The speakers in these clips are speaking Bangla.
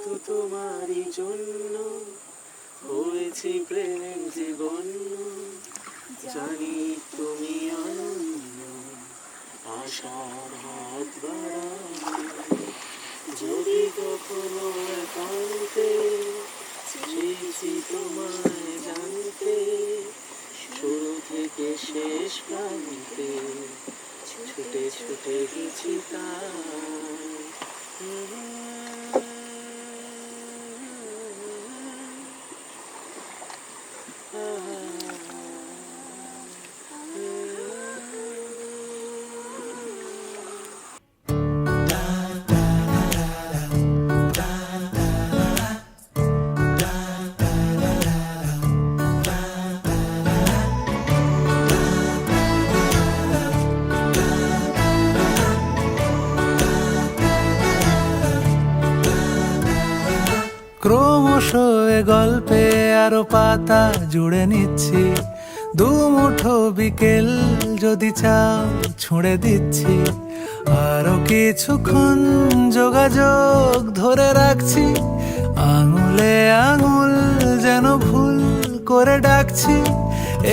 তো তোমারই জন্য হয়েছি প্রেমের জীবন, জানি তুমি অনন্য, আশার হাত বাড়াবে। যদি কখনো একান্তে চেয়েছি তোমায় জানতে, শুরু থেকে শেষ প্রান্তে ছুটে ছুটে গেছি ক্রমশ এ গল্পে আরো পাতা জুড়ে নিচ্ছি, দুমুঠো বিকেল যদি চাও ছুঁড়ে দিচ্ছি। আরো কিছুক্ষণ যোগাযোগ ধরে রাখছি, আঙুলে আঙুল যেন ভুল করে ডাকছি।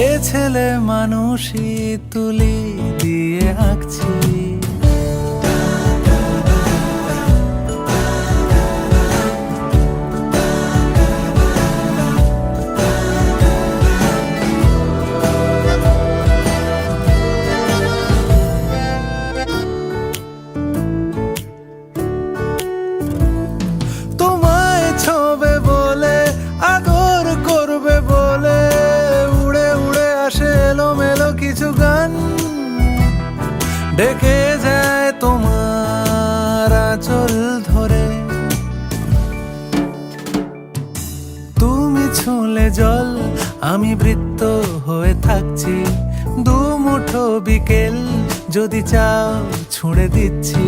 এ ছেলে মানুষই তুলি দিয়ে আঁকছি। তোমায় ছোবে বলে, আদর করবে বলে, উড়ে উড়ে আসে এলোমেলো কিছু গান, ডেকে যায় তোমার আঁচল ধরে। তুমি ছুঁলে জল, আমি বৃত্ত হয়ে থাকছি, দুমুঠো বিকেল যদি চাও ছুঁড়ে দিচ্ছি।